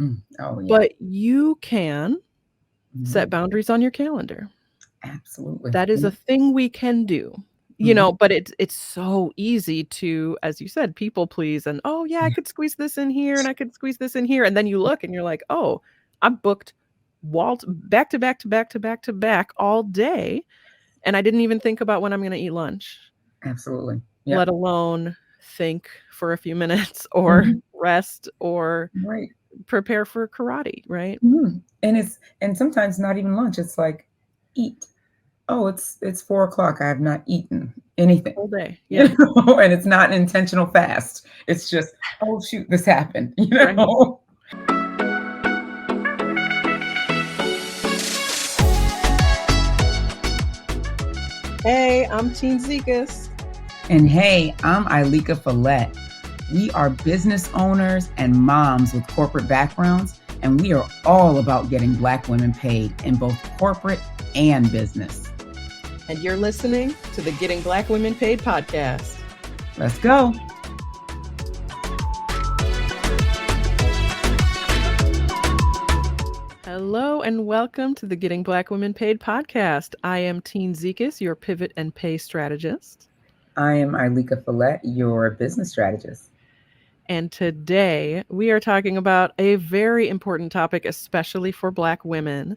Oh, yeah. But you can set Mhm. boundaries on your calendar. Absolutely. That is a thing we can do. Mhm. But it's so easy to, as you said, people please and, "Oh, yeah, I Yeah. could squeeze this in here, and I could squeeze this in here," and then you look and you're like, "Oh, I'm booked back to back to back to back to back all day, and I didn't even think about when I'm gonna eat lunch, Absolutely. let Yep. alone think for a few minutes or Mhm. rest or Right. prepare for karate," right? And sometimes not even lunch. It's like, eat. Oh, it's 4 o'clock. I have not eaten anything. Whole day, You yeah, and it's not an intentional fast. It's just, oh shoot, this happened. right. Hey, I'm Teen Zekas. And hey, I'm Ilika Follette. We are business owners and moms with corporate backgrounds, and we are all about getting Black women paid in both corporate and business. And you're listening to the Getting Black Women Paid podcast. Let's go. Hello and welcome to the Getting Black Women Paid podcast. I am Teen Zekas, your pivot and pay strategist. I am Ilika Follette, your business strategist. And today we are talking about a very important topic, especially for Black women,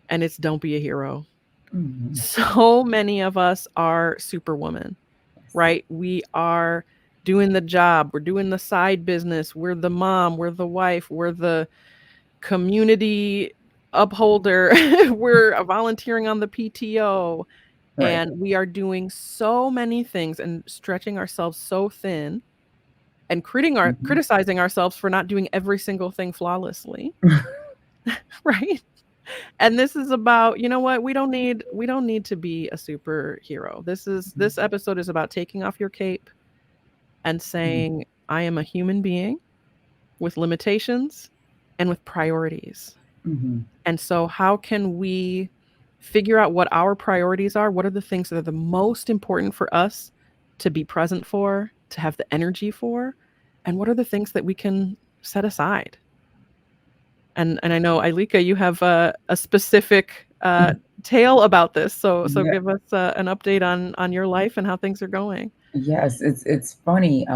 and it's don't be a hero. Mhm. So many of us are Superwoman, Yes. right? We are doing the job, we're doing the side business, we're the mom, we're the wife, we're the community upholder, we're volunteering on the PTO, Right. and we are doing so many things and stretching ourselves so thin and Mhm. criticizing ourselves for not doing every single thing flawlessly, right? And this is about, you know what, we don't need to be a superhero. This episode is about taking off your cape and Mhm. saying, I am a human being with limitations and with priorities. Mhm. And so how can we figure out what our priorities are? What are the things that are the most important for us to be present for, to have the energy for? And what are the things that we can set aside? And I know, Ailika, you have a specific tale about this. So Yeah. give us an update on your life and how things are going. Yes, it's funny.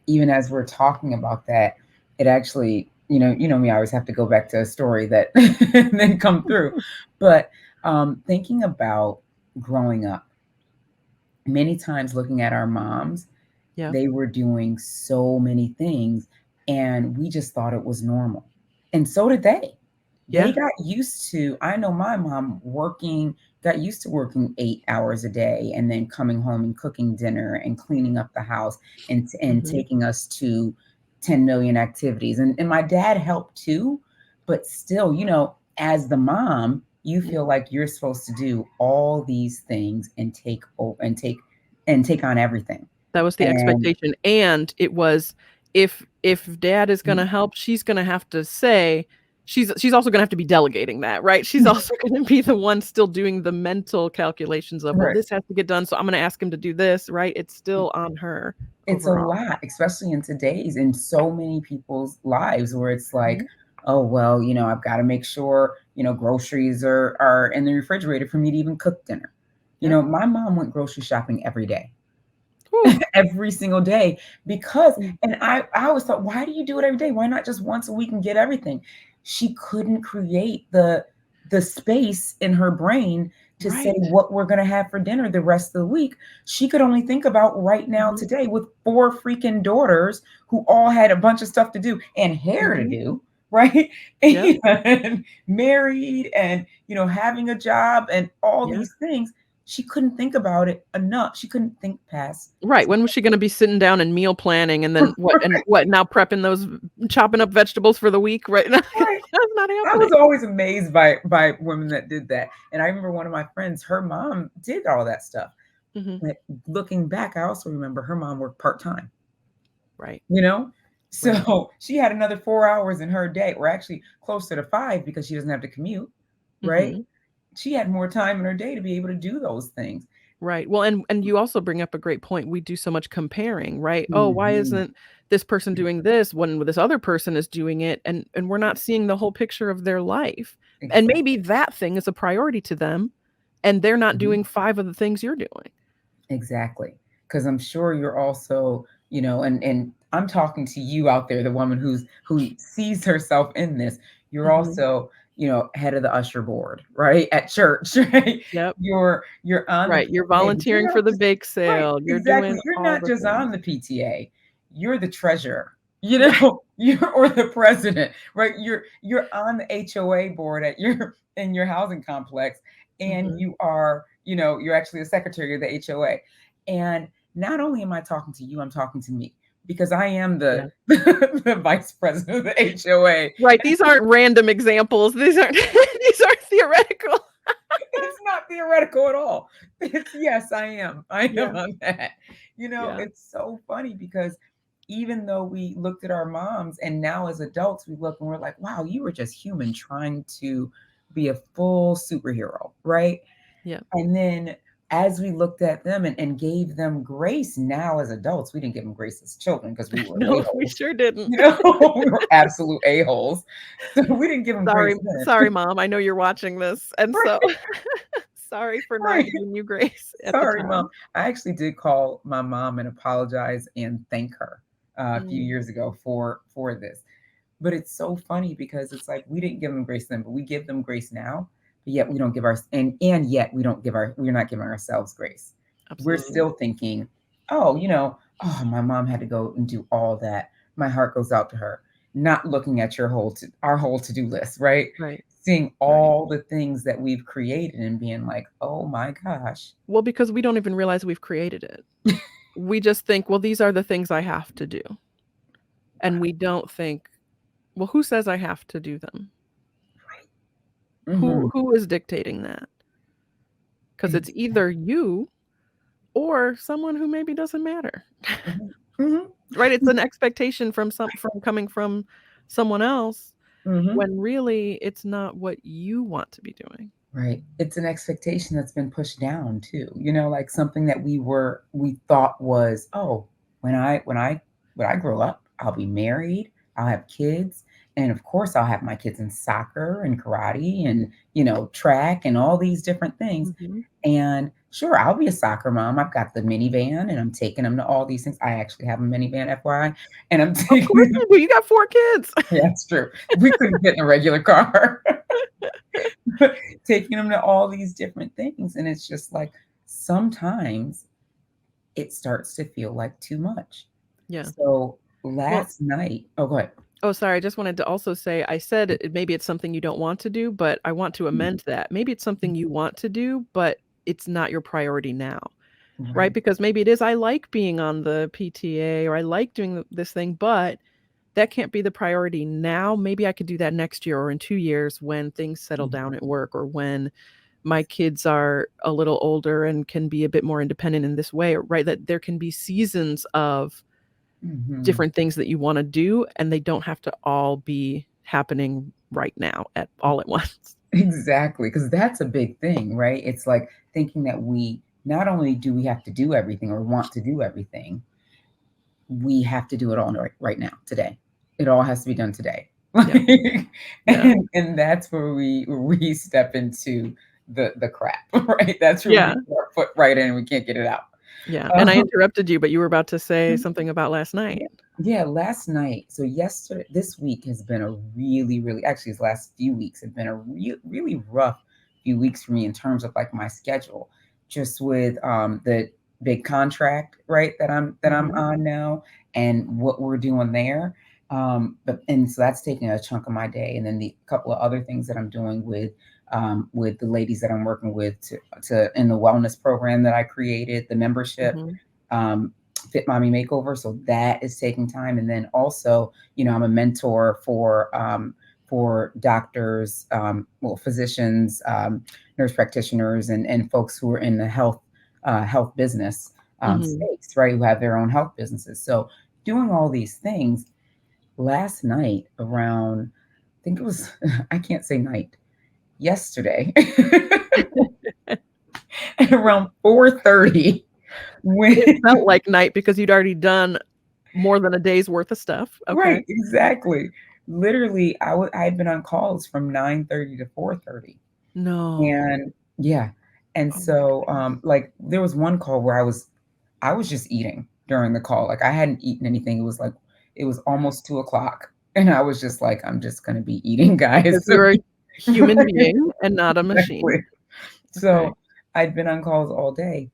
Even as we're talking about that, it actually, me, I always have to go back to a story that then come through. But thinking about growing up, many times looking at our moms, Yeah. they were doing so many things, and we just thought it was normal. And so did they. They Yeah. got used to, I know my mom got used to working 8 hours a day and then coming home and cooking dinner and cleaning up the house and Hmm. taking us to 10 million activities. And my dad helped too, but still, as the mom, you feel like you're supposed to do all these things and take on everything. That was the And expectation, and it was, if dad is gonna help, she's gonna have to say, she's also gonna have to be delegating that, right? She's also gonna be the one still doing the mental calculations of, "Well, right. this has to get done, so I'm gonna ask him to do this," right? It's still on her It's a overall. lot, especially in so many people's lives where it's like, Mhm. oh well, I've got to make sure, groceries are in the refrigerator for me to even cook dinner. Yep. My mom went grocery shopping every day, Whew. every single day because Mm. and I always thought, why do you do it every day? Why not just once a week and get everything? She couldn't create the space in her brain to say Right. what we're going to have for dinner the rest of the week. She could only think about right now Mhm. today with four freaking daughters who all had a bunch of stuff to do and hair to Mhm. do, right? Yep. And married and having a job and all Yeah. these things. She couldn't think about it enough. She couldn't think past Right, when was she gonna be sitting down and meal planning and then what now prepping those chopping up vegetables for the week, right? right. That's not I was happening. always amazed by women that did that. And I remember one of my friends, her mom did all that stuff. Mhm. But looking back, I also remember her mom worked part-time, Right, you know? right. So she had another 4 hours in her day, or actually closer to five because she doesn't have to commute, right? Mhm. She had more time in her day to be able to do those things. Right. Well, and you also bring up a great point. We do so much comparing, right? Oh, why Mhm. isn't this person doing this when this other person is doing it? And we're not seeing the whole picture of their life. And maybe Exactly. that thing is a priority to them and they're not Mhm. doing 5 of the things you're doing. Exactly. Because I'm sure you're also, and I'm talking to you out there, the woman who sees herself in this. You're Mhm. also, head of the usher board, right? At church, right? Yep. You're on the Right. You're PTA, but volunteering you're for not the just bake right, sale. You're exactly. doing You're all not the just things. on the PTA. You're the treasurer, Right. you're or the president, right? You're on the HOA board at your in your housing complex, and Mhm. you are, you're actually the secretary of the HOA. And not only am I talking to you, I'm talking to me because I am the Yeah. the vice president of the HOA. Right. These aren't random examples. These aren't these aren't theoretical. It's not theoretical at all. It's yes, I am. I Yeah. am on that. Yeah. It's so funny because even though we looked at our moms and now as adults we look and we're like, wow, you were just human trying to be a full superhero, right? Yeah. And then as we looked at them and gave them grace now as adults, we didn't give them grace as children because we were No, we a-holes. sure didn't. We were absolute a-holes. So we didn't give them Sorry, grace then. sorry, mom. I know you're watching this, and so Right, sorry for not right. giving you grace at the Sorry, mom. time. I actually did call my mom and apologize and thank her a few Mm, years ago for this. But it's so funny because it's like we didn't give them grace then, but we give them grace now. But yet we don't give our and yet we don't give our we're not giving ourselves grace. We're absolutely. still thinking, oh, oh, my mom had to go and do all that. My heart goes out to her. Not looking at our whole to-do list, right? Right, Seeing right. all the things that we've created and being like, oh my gosh. Well, because we don't even realize we've created it. We just think, "Well, these are the things I have to do." And we don't think, "Well, who says I have to do them? Hmm. Who is dictating that?" Because it's Exactly. either you or someone who maybe doesn't matter. Mhm. Mhm. Right? It's an expectation from coming from someone else Mhm. when really it's not what you want to be doing. Right. It's an expectation that's been pushed down too. Like something that we thought was, oh, when I grow up, I'll be married, I'll have kids, and of course I'll have my kids in soccer and karate and, track and all these different things. Mhm. And sure, I'll be a soccer mom. I've got the minivan and I'm taking them to all these things. I actually have a minivan, FYI, and I'm Of taking course them. you do, you got 4 kids. Yeah, it's true. We couldn't get in a regular car. Taking them to all these different things. And it's just like sometimes it starts to feel like too much. Yeah. So Well, last night, oh, go ahead. oh, sorry, I just wanted to also say, I said maybe it's something you don't want to do, but I want to amend that. Maybe it's something you want to do, but it's not your priority now, right? Right. Because maybe it is, I like being on the PTA or I like doing this thing, but that can't be the priority now. Maybe I could do that next year or in 2 years when things settle down at work or when my kids are a little older and can be a bit more independent in this way, right? That there can be seasons of Hmm. different things that you wanna do, and they don't have to all be happening right now at all at once. Exactly. Because that's a big thing, right? It's like thinking that we not only do we have to do everything or want to do everything, we have to do it all right now, today. It all has to be done today. Yeah, Like, yeah, and that's where we step into the crap, right? That's where yeah, we put our foot right in and we can't get it out. yeah, and I Um, interrupted you, but you were about to say something about last yeah, night. yeah, last night, so yesterday, this week has been a really, really, actually, these last few weeks have been a really rough few weeks for me in terms of like my schedule, just with the big contract, right, that I'm Mhm, on now and what we're doing there. But and so that's taking a chunk of my day, and then the couple of other things that I'm doing with the ladies that I'm working with to in the wellness program that I created, the membership. mhm, Um, Fit Mommy Makeover. So that is taking time. And then also, I'm a mentor for doctors, well, physicians, nurse practitioners, and folks who are in the health business mhm. space, right? Who have their own health businesses. So doing all these things last night around, I think it was, I can't say night, yesterday. at around 4:30 when It felt like night because you'd already done more than a day's worth of stuff. Okay. right, exactly. Literally, I had been on calls from 9:30 to 4:30. No. And yeah. And Oh my so, goodness. like, there was one call where I was just eating during the call. Like, I hadn't eaten anything. It was almost 2 o'clock, and I was just like, "I'm just gonna be eating, Because guys." So you're a human right, being and not a machine. exactly. Okay. So, I'd been on calls all day,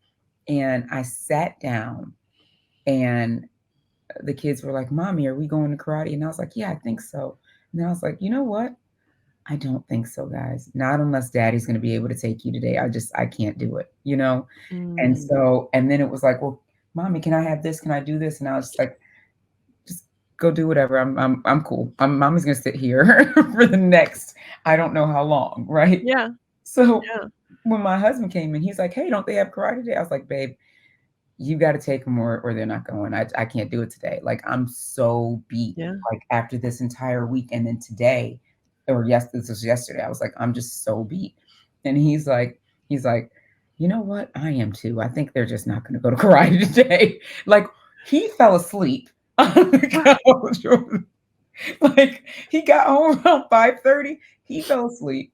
and I sat down, and the kids were like, "Mommy, are we going to karate?" And I was like, "Yeah, I think so." And then I was like, "You know what? I don't think so, guys. Not unless daddy's gonna be able to take you today. I can't do it, you know?" And Mm, so, and then it was like, "Well, mommy, can I have this? Can I do this?" And I was just like, "Just go do whatever. I'm cool. Mommy's gonna sit here for the next I don't know how long, right?" yeah, So yeah. when my husband came in, he's like, "Hey, don't they have karate today?" I was like, "Babe, you got to take them or they're not going. I can't do it today. Like I'm so beat. Yeah. Like after this entire week, and then today, or yes, this was yesterday. I was like, I'm just so beat. And he's like, you know what? I am too. I think they're just not going to go to karate today. Like he fell asleep on the Right. couch. Like he got home around 5:30. He fell asleep.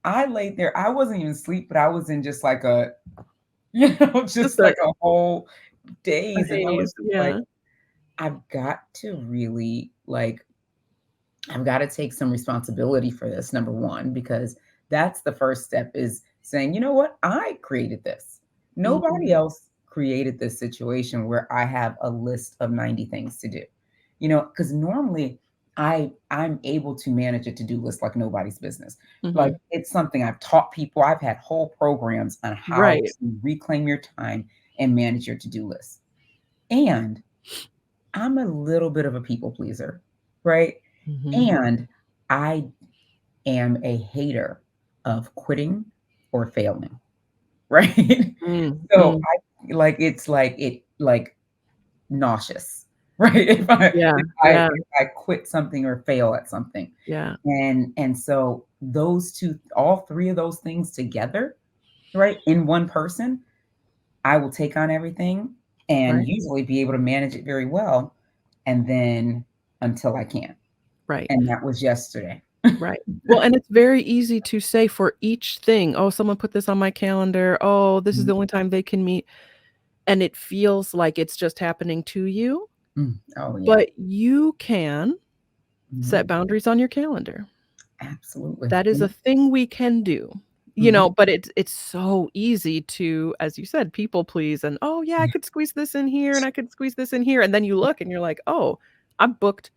I laid there. I wasn't even asleep, but I was in just like a, Just just like a whole a days, and I was haze. just like, Yeah. I've got to really like I've got to take some responsibility for this, number one, because that's the first step is saying, you know what, I created this. Nobody Mhm. else created this situation where I have a list of 90 things to do. Because normally I'm able to manage a to-do list like nobody's business. Like Mhm. it's something I've taught people. I've had whole programs on how Right. to reclaim your time and manage your to-do list. And I'm a little bit of a people pleaser, right? Mhm. And I am a hater of quitting or failing, right? Mm, So mm. it's like nauseous, right? If I Yeah, if I yeah, if I quit something or fail at something. yeah. And so those two, all three of those things together, right, in one person, I will take on everything and Right, usually be able to manage it very well, and then until I can't. right, And that was yesterday. right. Well, and it's very easy to say for each thing, "Oh, someone put this on my calendar. Oh, this is Mhm. the only time they can meet." And it feels like it's just happening to you, Oh, yeah. but you can set Mhm. boundaries on your calendar. Absolutely. That is a Yeah. thing we can do, Mhm. but it's so easy to, as you said, people please and, "Oh, yeah, I Yeah. could squeeze this in here, and I could squeeze this in here," and then you look and you're like, "Oh, I'm booked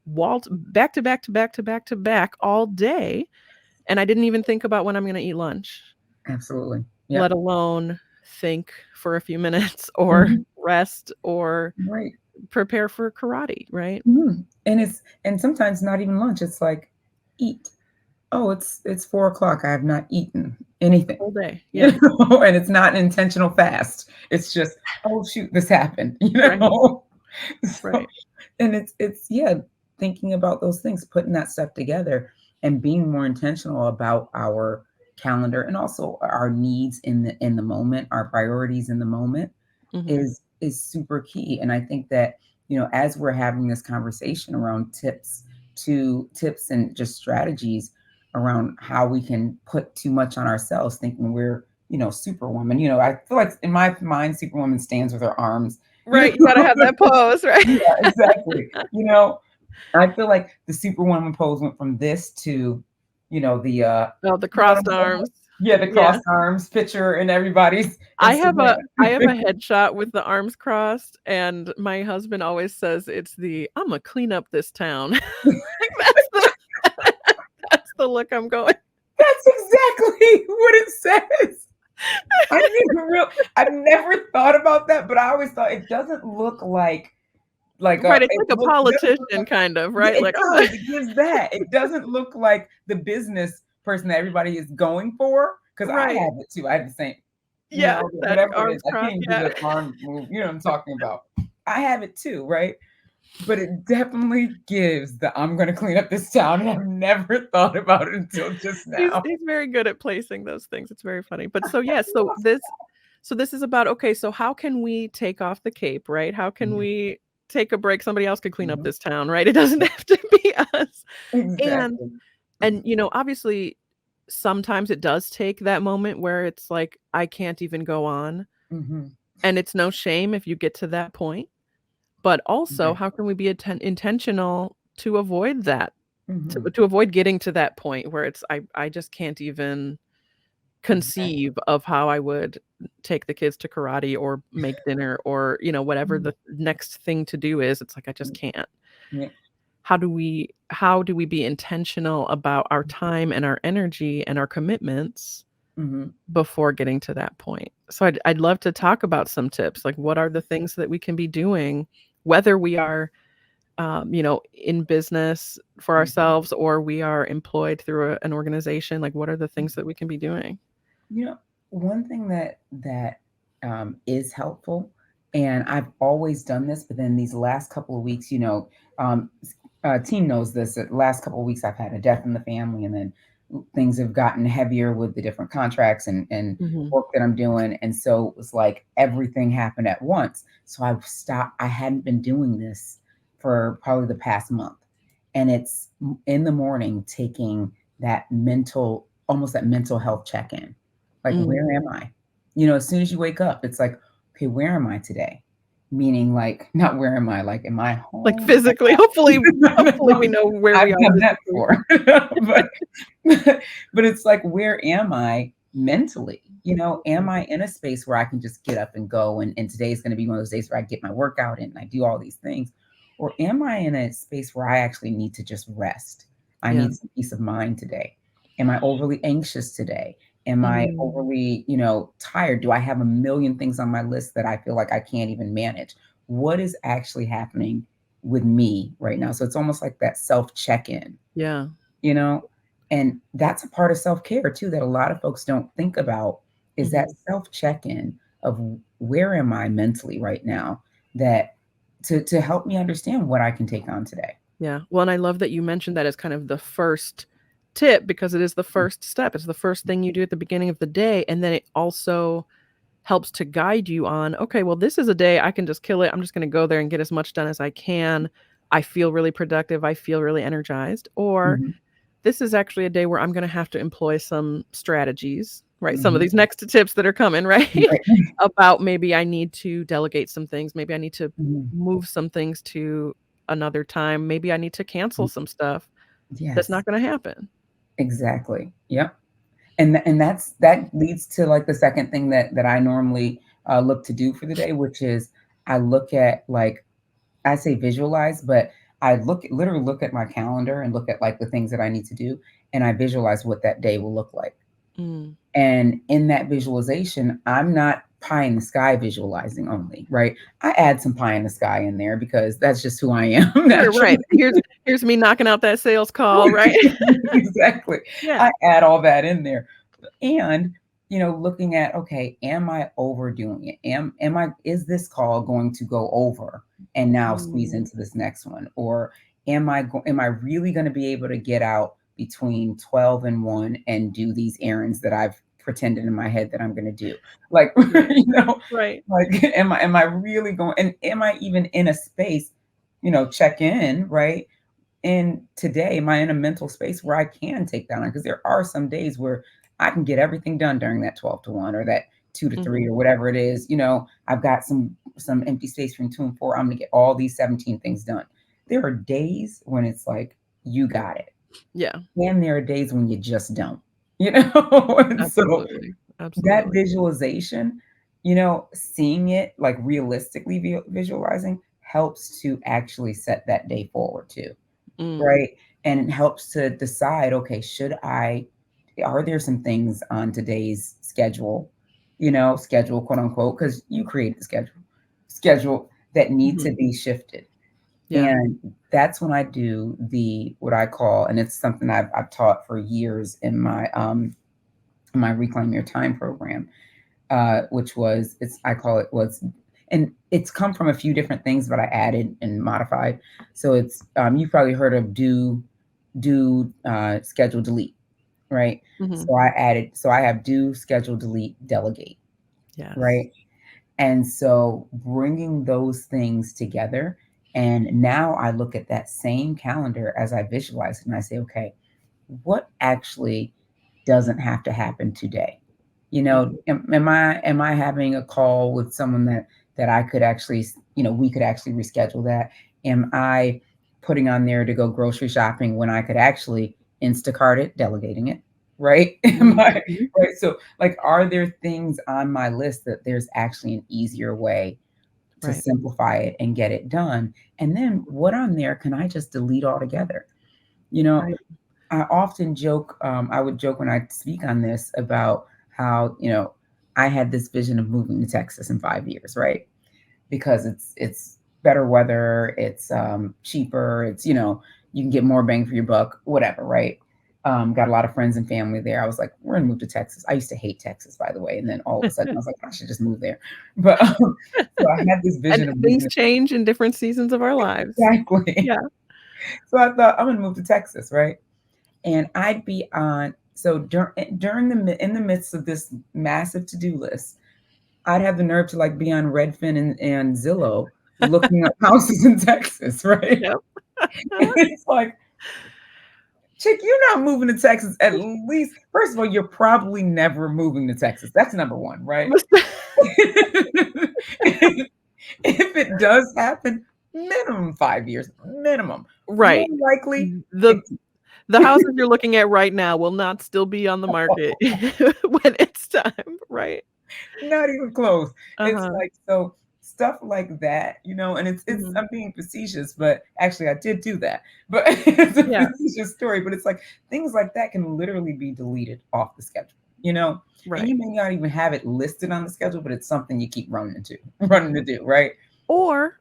wall t back to back to back to back to back all day, and I didn't even think about when I'm gonna eat lunch, Absolutely. let Yep. alone think for a few minutes or Mhm. rest or Right. prepare for karate," right? Mhm. And sometimes not even lunch, it's like, eat. Oh, it's 4 o'clock. I have not eaten anything, Whole day, yeah, and it's not an intentional fast. It's just, "Oh, shoot, this happened," right, So, right, and yeah, thinking about those things, putting that stuff together and being more intentional about our calendar and also our needs in the moment, our priorities in the moment mhm, is super key. And I think that, as we're having this conversation around tips and just strategies around how we can put too much on ourselves, thinking we're, Superwoman. I feel like in my mind, Superwoman stands with her arms, right, you gotta have that pose, right? yeah, exactly. I feel like the Superwoman pose went from this to, the Oh, the you know what crossed I'm saying? arms, Yeah, the yeah. crossed arms picture in everybody's I have Instagram. a headshot with the arms crossed, and my husband always says it's the, "Imma clean up this town." Like, that's the look I'm going. That's exactly what it says. I've never thought about that, but I always thought it doesn't look like Right, it's it like a doesn't look like politician kind of, yeah, right? it Like, "I'm does. It gives that. It doesn't look like the business person that everybody is going for. Because I Right. have it too. I have the same, Yeah, that whatever it is. arms I can't crossed, even do yeah. the arm move. You know what I'm talking about. I have it too, right? But it definitely gives the I'm gonna clean up this town, and I've never thought about it until just He's now. he's very good at placing those things, it's very funny. But so, yeah, so this So this is about, okay, so how can we take off the cape, right? How can Mhm, we take a break? Somebody else could clean up mhm. this town, right? It doesn't have to be us. And Exactly. and obviously sometimes it does take that moment where it's like I can't even go on, Mhm. and it's no shame if you get to that point. But also, Right. how can we be intentional to avoid that? Mhm. To avoid getting to that point where it's I just can't even Exactly. conceive of how I would take the kids to karate or make dinner or, whatever Mhm. the next thing to do is, it's like I just can't. Yeah. How do we be intentional about our time and our energy and our commitments Mhm. before getting to that point? So I'd love to talk about some tips, like what are the things that we can be doing, whether we are in business for Mhm. ourselves or we are employed through an organization, like what are the things that we can be doing? You know, one thing that is helpful, and I've always done this, but then these last couple of weeks, team knows this. The last couple of weeks, I've had a death in the family, and then things have gotten heavier with the different contracts and Mhm. work that I'm doing, and so it was like everything happened at once. So I stopped. I hadn't been doing this for probably the past month, and it's in the morning taking almost that mental health check in, like, Mm. where am I? As soon as you wake up, it's like, okay, where am I today? Meaning, like, not where am I? Like, am I Like home? physically, hopefully we know where I've we are done that physically. before, but but it's like, where am I mentally? Am Mhm. I in a space where I can just get up and go? And today's going to be one of those days where I get my workout in and I do all these things, or am I in a space where I actually need to just rest? I Yeah. need some peace of mind today. Am I overly anxious today? Am I Mm. overly, tired? Do I have a million things on my list that I feel like I can't even manage? What is actually happening with me right now? So it's almost like that self check in, Yeah. you know? And that's a part of self care too that a lot of folks don't think about is that Mhm. self check in of where am I mentally right now, that to help me understand what I can take on today. Yeah. Well, and I love that you mentioned that as kind of the first tip because it is the first step. It's the first thing you do at the beginning of the day, and then it also helps to guide you on, okay, well, this is a day I can just kill it. I'm just going to go there and get as much done as I can. I feel really productive. I feel really energized. Or Mhm, this is actually a day where I'm going to have to employ some strategies, right? Some of mhm, these next tips that are coming, right? right. About maybe I need to delegate some things. Maybe I need to Mhm, move some things to another time. Maybe I need to cancel mhm. some stuff that's Yes, not going to happen. exactly. Yep. And that leads to like the second thing that I normally look to do for the day, which is I look at, like, I say visualize, but I literally look at my calendar and look at like the things that I need to do, and I visualize what that day will look like. Mm. And in that visualization, I'm not pie in the sky visualizing only, right? I add some pie in the sky in there because that's just who I am Sure, naturally. right. Here's me knocking out that sales call, right? Exactly. Yeah. I add all that in there. And, looking at, okay, am I overdoing it? Is this call going to go over and now squeeze Mm. into this next one? Or am I really going to be able to get out between 12 and 1 and do these errands that I've pretended in my head that I'm going to do? Like, Right. you know, Right. like, am I really going, and am I even in a space, check in, right? And today, am I in a mental space where I can take that on? Because there are some days where I can get everything done during that 12 to 1 or that 2 to 3 Mhm. or whatever it is. I've got some empty space from 2 and 4. I'm gonna get all these 17 things done. There are days when it's like, you got it. Yeah. And there are days when you just don't, you know? And so Absolutely. that Absolutely. visualization, seeing it like realistically visualizing helps to actually set that day forward too. Mm. Right? And it helps to decide, okay, are there some things on today's schedule, quote unquote, because you create the schedule that need to Mhm. be shifted. Yeah. And that's when I do what I call, and it's something I've taught for years in my Reclaim Your Time program, which I call it and it's come from a few different things, but I added and modified. So you've probably heard of schedule, delete, right? Mhm. So I have do, schedule, delete, delegate. Yes. right? And so bringing those things together, and now I look at that same calendar as I visualize it and I say, okay, what actually doesn't have to happen today? You know, Mhm. am I having a call with someone that I could actually, we could actually reschedule that? Am I putting on there to go grocery shopping when I could actually Instacart it, delegating it, right? Am I Mhm. right? So, like, are there things on my list that there's actually an easier way to Right. simplify it and get it done? And then what on there can I just delete altogether? You know, Right. I often joke, I would joke when I speak on this about how, I had this vision of moving to Texas in 5 years, right? Because it's better weather, it's cheaper, it's, you can get more bang for your buck, whatever, right? Got a lot of friends and family there. I was like, we're gonna move to Texas. I used to hate Texas, by the way. And then all of a sudden I was like, I should just move there. But so I had this And vision of moving things to change in different seasons of our lives. exactly. Yeah. So I thought I'm gonna move to Texas, right? And I'd be on so during in the midst of this massive to-do list, I'd have the nerve to like be on Redfin and Zillow looking up houses in Texas, right? Yep. And it's like, chick, you're not moving to Texas. At least, first of all, you're probably never moving to Texas. That's number one, right? if it does happen, minimum 5 years, minimum. More Right. likely, The it's the houses you're looking at right now will not still be on the market when it's time, right? not even close. It's Uh-huh. like so stuff like that, and it's Mhm. I'm being facetious, but actually I did do that. But it's a Yeah. facetious story, but it's like things like that can literally be deleted off the schedule. And Right. you may not even have it listed on the schedule, but it's something you keep running into, running to do, right? Or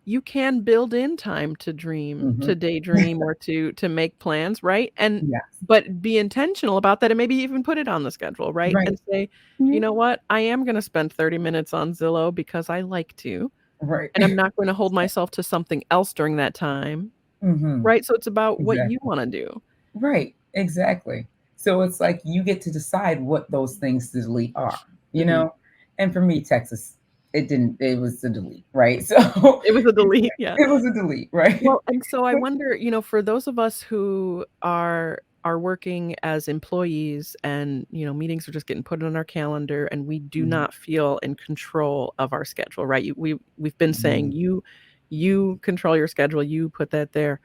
you can build in time to dream, Mhm. to daydream, or to make plans, right? And Yes. but be intentional about that and maybe even put it on the schedule, right? Right. And say, "You Mhm. know what? I am gonna spend 30 minutes on Zillow because I like to, Right. and I'm not gonna hold myself to something else during that time." Mhm. Right? So it's about what you Exactly. wanna do. Right, exactly. So it's like you get to decide what those things to delete are, you Mhm. know? And for me, Texas, it was a delete, right? So It was a delete, yeah. it was a delete, right? Well, and so I wonder, for those of us who are working as employees and, meetings are just getting put on our calendar and we do Mhm, not feel in control of our schedule, right? We've been saying mhm, you control your schedule, you put that there.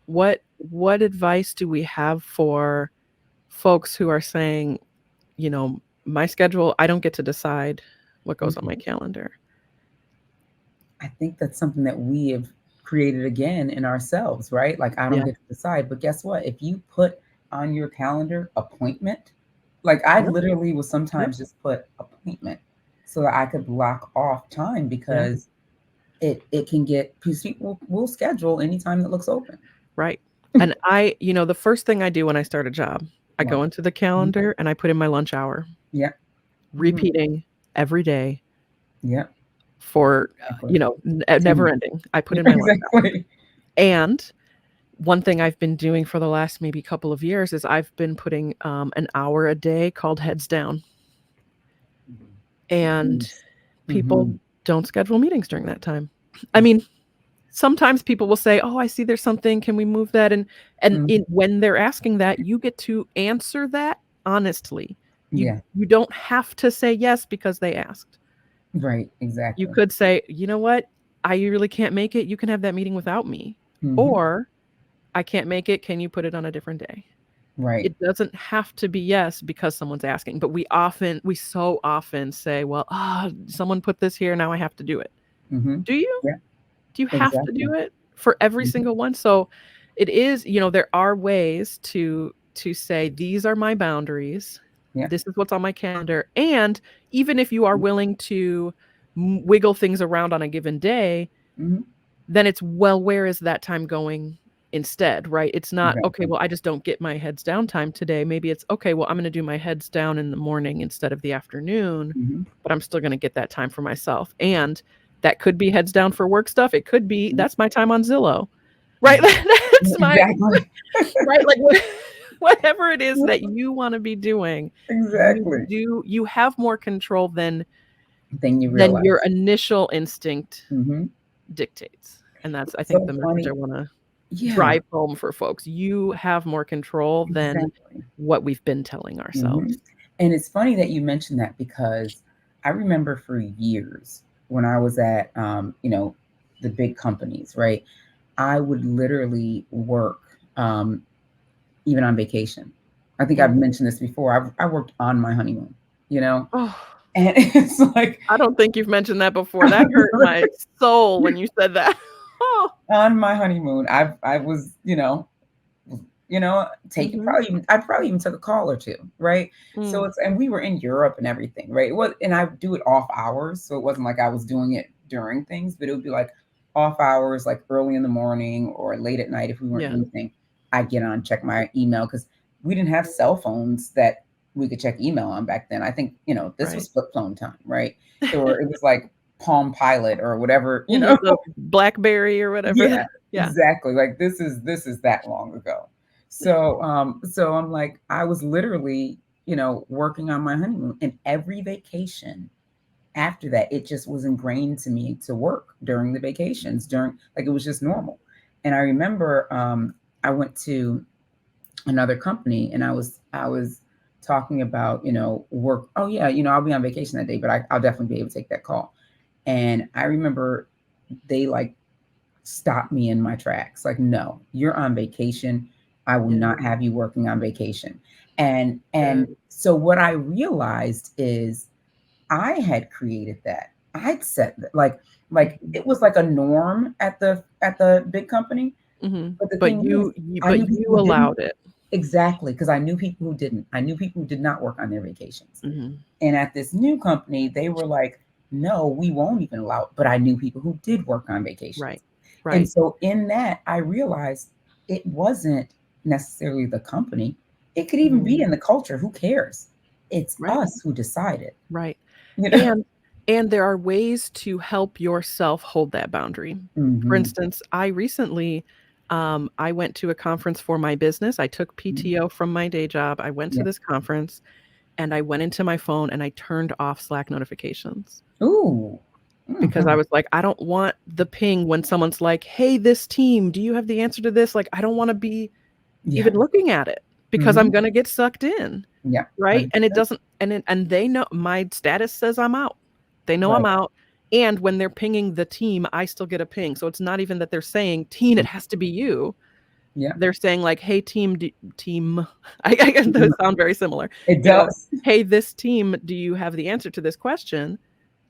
What advice do we have for folks who are saying, my schedule, I don't get to decide what goes on mhm. my calendar? I think that's something that we have created again in ourselves, right? Like, I don't Yeah. get to decide, but guess what? If you put on your calendar appointment, like I Yep. literally will Yep. sometimes just put appointment so that I could block off time Yeah. because it can get because people will schedule anytime that looks open. Right. And the first thing I do when I start a job, I go Lunch. into the Mhm. calendar and I put in my lunch hour, Yeah. Mhm. repeating every day Yeah. for, Exactly. never 10 ending. I put Yeah, in my lunch hour. exactly. And one thing I've been doing for the last maybe couple of years is I've been putting, an hour a day called heads down, Mhm. and Nice. people Mhm. don't schedule meetings during that time. I Mhm. mean, sometimes people will say, "Oh, I see there's something, can we move that?" And Mhm. when they're asking that, you get to answer that honestly. You Yeah. you don't have to say yes because they asked. Right, You exactly. could say, "You know what? I really can't make it. You can have that meeting without me." Mhm. Or, "I can't make it. Can you put it on a different day?" Right. It doesn't have to be yes because someone's asking, but we so often say, "Well, someone put this here, now I have to do it." Mhm. Do you? Yeah, Do you have to exactly. do it for every Mhm. single one? So it is, there are ways to say these are my boundaries. Yeah. This is what's on my calendar. And even if you are willing to wiggle things around on a given day, Mhm. then it's well, where is that time going instead, right? It's not okay, Exactly. well, I just don't get my heads down time today. Maybe it's okay, well, I'm going to do my heads down in the morning instead of the afternoon, Mhm. but I'm still going to get that time for myself. And that could be heads down for work stuff. It could be Mhm. that's my time on Zillow. Right? Mhm. That's my Exactly. right, like, what whatever it is that you want to be doing, Exactly. you have more control Then you than realize. your initial instinct Mhm. dictates. And that's, I It's think, so the message I funny. want to Yeah, drive home for folks. You have more control than exactly. what we've been telling Mhm. ourselves. And it's funny that you mentioned that because I remember for years when I was at, the big companies, right? I would literally work, even on vacation. I think I've Mhm. mentioned this before. I worked on my honeymoon, you know, Oh, and it's like I don't think you've mentioned that before. That hurt my soul when you said that. Oh. on my honeymoon. I was, taking Mhm. I probably even took a call or two, right? So Mm. it's and we were in Europe and everything, right? And I do it off hours, so it wasn't like I was doing it during things, but it would be like off hours, like early in the morning or late at night if we weren't Yeah. doing anything. I'd get on, check my email because we didn't have cell phones that we could check email on back then. I think, this Right. was flip phone time, right? Or it was like Palm Pilot or whatever, Mhm. The BlackBerry or whatever. Yeah, Yeah. exactly. Like this is that long ago. So I'm like, I was literally, working on my honeymoon and every vacation after that, it just was ingrained to me to work during the vacations, during like it was just normal. And I remember I went to another company and I was talking about, work. Oh yeah, I'll be on vacation that day, but I'll definitely be able to take that call. And I remember they like stop me in my tracks. Like, no, you're on vacation. I will Yeah. not have you working on vacation. And Yeah. and so what I realized is I had created that. I'd set like Mhm. it was like a norm at the big company. Mhm. But the But thing is, you I but knew you people who didn't. allowed it. Exactly, because I knew people who didn't. I knew people who did not work on their vacations. Mhm. And at this new company, they were like, no, we won't even allow it. But I knew people who did work on vacations. Right. And Right. so in that, I realized it wasn't necessarily the company. It could even be Mhm. in the culture. Who cares? It's Right. us who decided, Right. you know? And there are ways to help yourself hold that boundary. For Hmm. instance, I recently I went to a conference for my business. I took PTO from my day job. I went to Yeah. this conference and I went into my phone and I turned off Slack notifications Ooh. because I Hmm. was like, I don't want the ping when someone's like, "Hey, this team, do you have the answer to this?" Like, I don't want to be Yeah. even looking at it because I'm Hmm. going to get sucked in. Yeah. Right? And it 100%. doesn't and they know my status says I'm out. They know I'm Right. out, and when they're pinging the team, I still get a ping. So it's not even that they're saying, "Teen, it has to be you." Yeah. They're saying like, "Hey, team." I guess those Mhm. sound very similar. It You know, does. "Hey, this team, do you have the answer to this question?"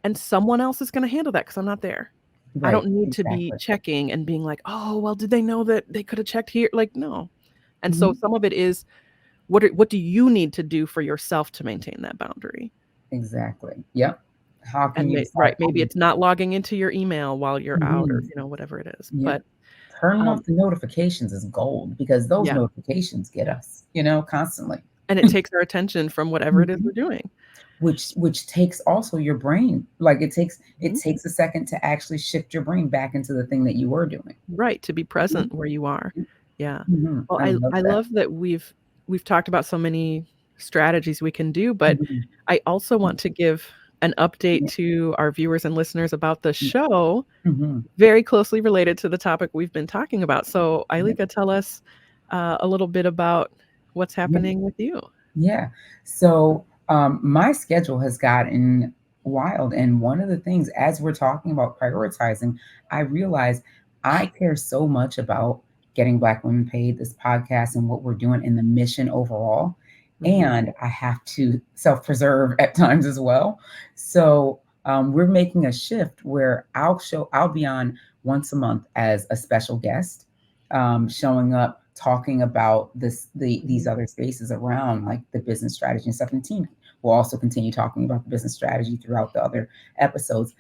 And someone else is gonna handle that because 'cause I'm not there. I Right. don't need to be Exactly. checking and being like, "Oh, well, did they know that they could have checked here?" Like, no. And so Hmm. some of it is what do you need to do for yourself to maintain that boundary? Exactly. Yep. How can And you right, decide? maybe it's not logging into your email while you're out or, Mhm. whatever it is. Yeah. But, Turning um off the notifications is gold because those yeah, notifications get us, constantly. and it takes our attention from whatever it is we're Mhm. doing. Which takes also your brain. Like it Mhm. takes a second to actually shift your brain back into the thing that you were doing. Right, to be Mhm. present where you are. Yeah. Mhm. Well, I love I that. love that we've talked about so many strategies we can do, but Mhm. I also Mm, want to give an update yeah, to our viewers and listeners about the yeah. show Mhm. very closely related to the topic we've been talking about. So, Yeah. Ailika, tell us, a little bit about what's Yeah. happening with you. Yeah. So my schedule has gotten wild. And one of the things, as we're talking about prioritizing, I realize I care so much about getting Black women paid, this podcast, and what we're doing in the mission overall. Mhm. And I have to self preserve at times as well. So we're making a shift where I'll be on once a month as a special guest, showing up talking about these Mhm. other spaces around like the business strategy and stuff. And the team will also continue talking about the business strategy throughout the other episodes.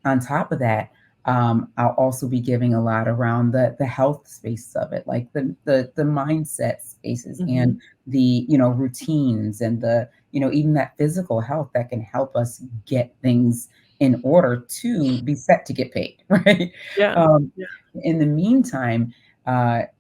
On top of that, I'll also be giving a lot around the health spaces of it, like the mindset spaces and Mhm. the routines and the even that physical health that can help us get things in order to be set to get paid, right? Yeah. Um, Yeah. in the meantime,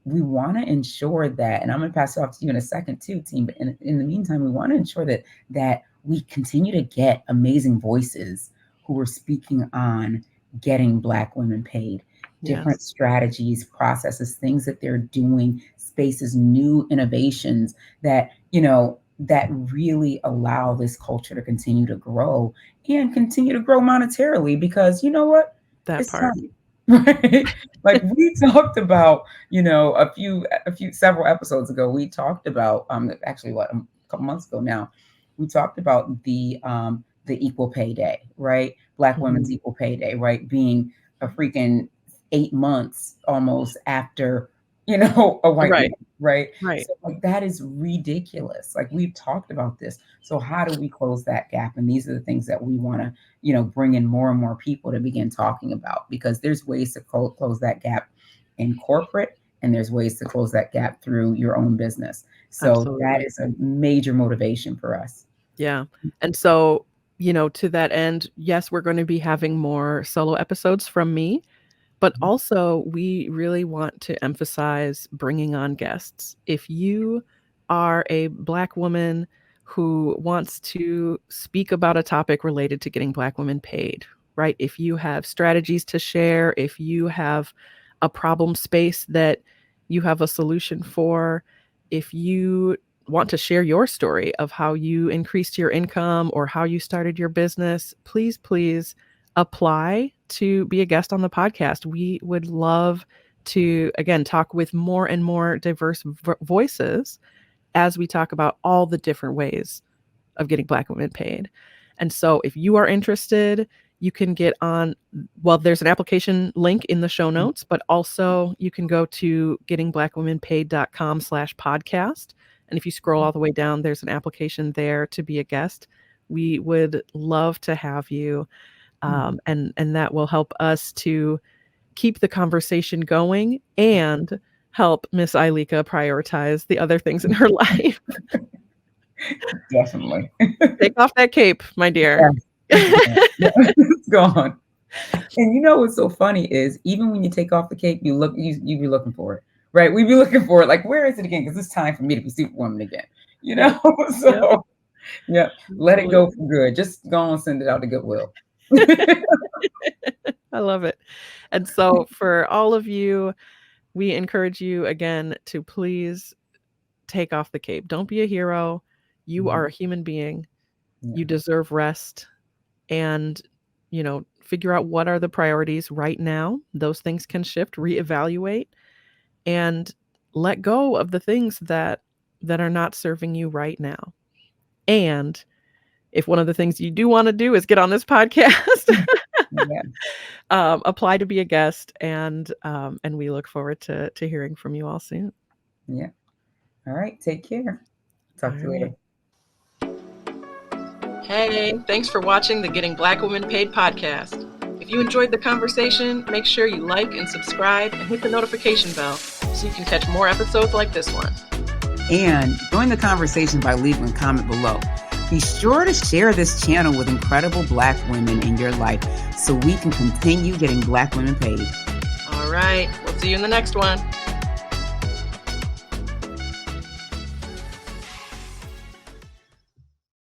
we want to ensure that, and I'm going to pass it off to you in a second too, team. But in the meantime, we want to ensure that we continue to get amazing voices who are speaking on getting Black women paid, different Yes, strategies, processes, things that they're doing, spaces, new innovations that, that really allow this culture to continue to grow and continue to grow monetarily, because you know what? that It's part. time. Right? Like we talked about, several episodes ago, we talked about, actually what, a couple months ago now, we talked about the equal pay day, right? Black women's Mhm. equal pay day, right? Being a freaking 8 months almost after, a white man, Right, right? right. So like that is ridiculous. Like we've talked about this. So how do we close that gap? And these are the things that we want to, bring in more and more people to begin talking about, because there's ways to close that gap in corporate, and there's ways to close that gap through your own business. So that Absolutely. is a major motivation for us. Yeah. And so, to that end, yes, we're going to be having more solo episodes from me. But also, we really want to emphasize bringing on guests. If you are a Black woman who wants to speak about a topic related to getting Black women paid, right? If you have strategies to share, if you have a problem space that you have a solution for, if you want to share your story of how you increased your income or how you started your business, please, please apply to be a guest on the podcast. We would love to, again, talk with more and more diverse voices as we talk about all the different ways of getting Black women paid. And so if you are interested, you can get on, well, there's an application link in the show notes, but also you can go to gettingblackwomenpaid.com/podcast. And if you scroll all the way down, there's an application there to be a guest. We would love to have you. And that will help us to keep the conversation going and help Miss Eilika prioritize the other things in her life. Definitely. Take off that cape, my dear. Yes, it's gone. Yeah, it's gone. And you know what's so funny is, even when you take off the cape, you be looking for it, right? We be looking for it, like, where is it again? Because it's time for me to be Superwoman again, you Yep, know? yep, So yeah, let it go absolutely. for good. Just go and send it out to Goodwill. I love it. And so for all of you, we encourage you again to please take off the cape. Don't be a hero. You are Mhm. a human being. You Yeah. deserve rest and, figure out what are the priorities right now. Those things can shift, reevaluate, and let go of the things that are not serving you right now. And if one of the things you do want to do is get on this podcast, Yeah. apply to be a guest, and we look forward to hearing from you all soon. Yeah. All right. Take care. All Talk to you right. later. Hey, thanks for watching the Getting Black Women Paid podcast. If you enjoyed the conversation, make sure you like and subscribe and hit the notification bell so you can catch more episodes like this one. And join the conversation by leaving a comment below. Be sure to share this channel with incredible Black women in your life so we can continue getting Black women paid. All right, we'll see you in the next one.